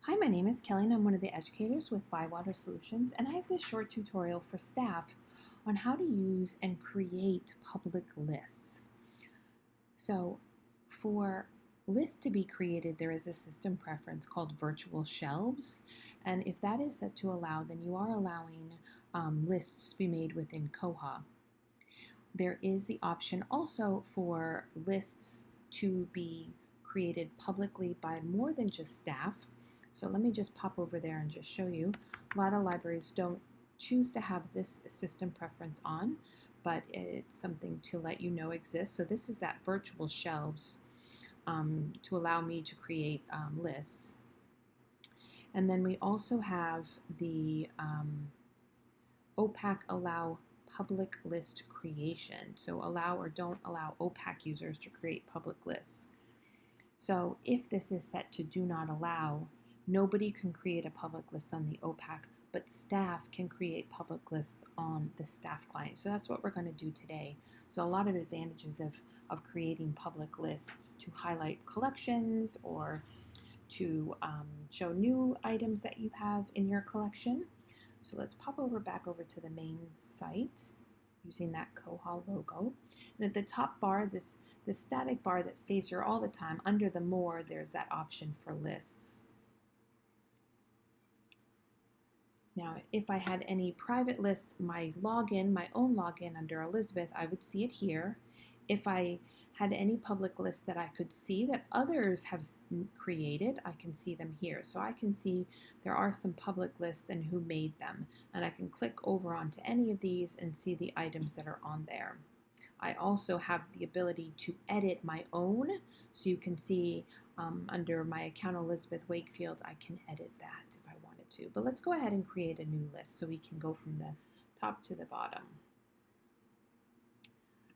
Hi, my name is Kelly and I'm one of the educators with Bywater Solutions, and I have this short tutorial for staff on how to use and create public lists. So for lists to be created, there is a system preference called virtual shelves, and if that is set to allow, then you are allowing lists to be made within Koha. There is the option also for lists to be created publicly by more than just staff. So let me just pop over there and just show you. A lot of libraries don't choose to have this system preference on, but it's something to let you know exists. So this is that virtual shelves to allow me to create lists. And then we also have the OPAC allow public list creation. So allow or don't allow OPAC users to create public lists. So if this is set to do not allow, nobody can create a public list on the OPAC, but staff can create public lists on the staff client. So that's what we're going to do today. So a lot of advantages of creating public lists to highlight collections or to show new items that you have in your collection. So let's pop back over to the main site using that Koha logo. And at the top bar, this static bar that stays here all the time, under the more, there's that option for lists. Now, if I had any private lists, my login, my own login under Elizabeth, I would see it here. If I had any public lists that I could see that others have created, I can see them here. So I can see there are some public lists and who made them. And I can click over onto any of these and see the items that are on there. I also have the ability to edit my own. So you can see under my account Elizabeth Wakefield, I can edit that if I wanted to. But let's go ahead and create a new list so we can go from the top to the bottom.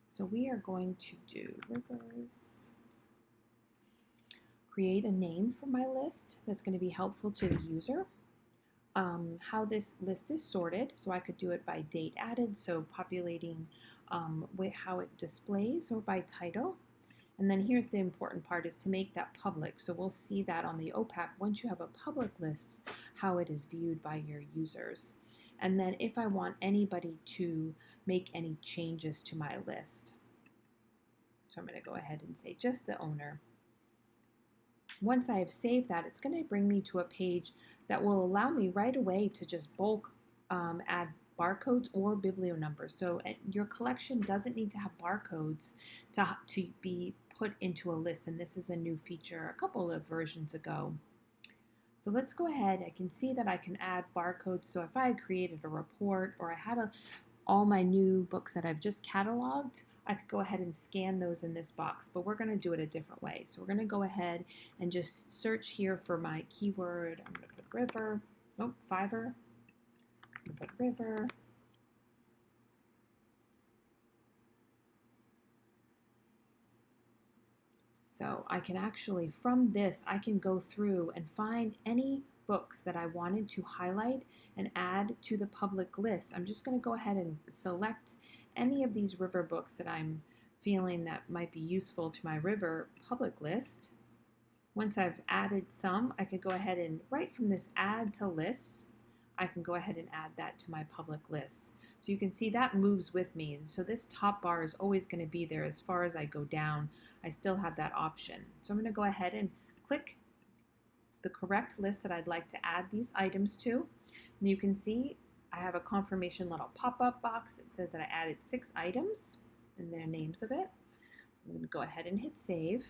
So we are going to do rivers, create a name for my list that's going to be helpful to the user. How this list is sorted, so I could do it by date added, so populating how it displays, or by title. And then here's the important part, is to make that public. So we'll see that on the OPAC, once you have a public list, how it is viewed by your users. And then if I want anybody to make any changes to my list, so I'm going to go ahead and say just the owner. Once I have saved that, it's going to bring me to a page that will allow me right away to just bulk add barcodes or biblio numbers. So your collection doesn't need to have barcodes to be put into a list, and this is a new feature a couple of versions ago. So let's go ahead. I can see that I can add barcodes. So if I had created a report, or I had all my new books that I've just cataloged, I could go ahead and scan those in this box, but we're going to do it a different way. So we're going to go ahead and just search here for my keyword. I'm going to put river, Fiverr. I'm going to put river. So I can actually, from this, I can go through and find any books that I wanted to highlight and add to the public list. I'm just going to go ahead and select any of these river books that I'm feeling that might be useful to my river public list. Once I've added some, I could go ahead and, right from this add to lists, I can go ahead and add that to my public list. So you can see that moves with me. And so this top bar is always going to be there as far as I go down. I still have that option. So I'm going to go ahead and click the correct list that I'd like to add these items to. And you can see I have a confirmation little pop-up box. It says that I added 6 items and their names of it. I'm going to go ahead and hit save.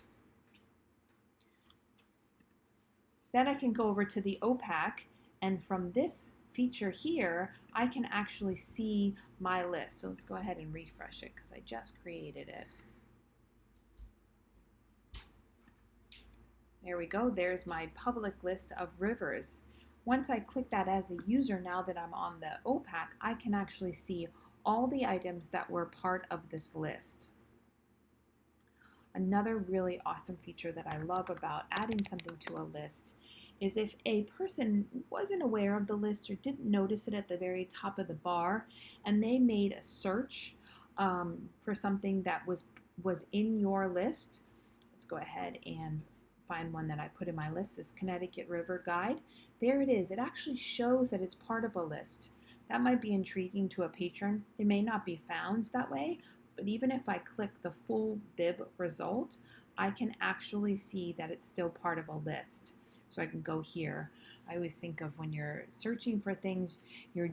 Then I can go over to the OPAC, and from this feature here, I can actually see my list. So let's go ahead and refresh it because I just created it. There we go. There's my public list of rivers. Once I click that as a user, now that I'm on the OPAC, I can actually see all the items that were part of this list. Another really awesome feature that I love about adding something to a list is if a person wasn't aware of the list or didn't notice it at the very top of the bar, and they made a search for something that was in your list. Let's go ahead and find one that I put in my list, this Connecticut River Guide. There it is. It actually shows that it's part of a list. That might be intriguing to a patron. It may not be found that way, but even if I click the full bib result, I can actually see that it's still part of a list. So I can go here. I always think of when you're searching for things, you're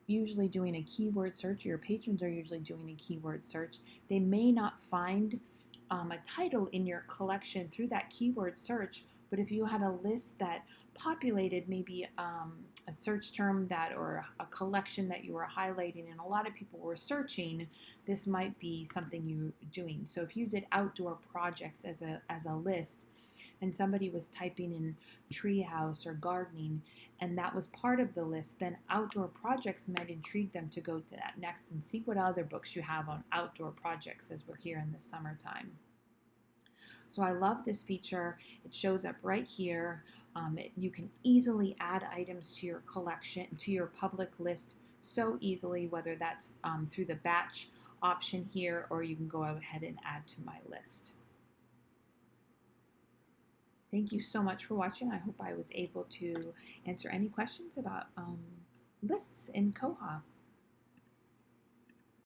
usually doing a keyword search. Your patrons are usually doing a keyword search. They may not find a title in your collection through that keyword search, but if you had a list that populated maybe a search term that or a collection that you were highlighting and a lot of people were searching, this might be something you're doing. So if you did outdoor projects as a list and somebody was typing in treehouse or gardening and that was part of the list, then outdoor projects might intrigue them to go to that next and see what other books you have on outdoor projects as we're here in the summertime. So I love this feature. It shows up right here. You can easily add items to your collection, to your public list so easily, whether that's through the batch option here, or you can go ahead and add to my list. Thank you so much for watching. I hope I was able to answer any questions about lists in Koha.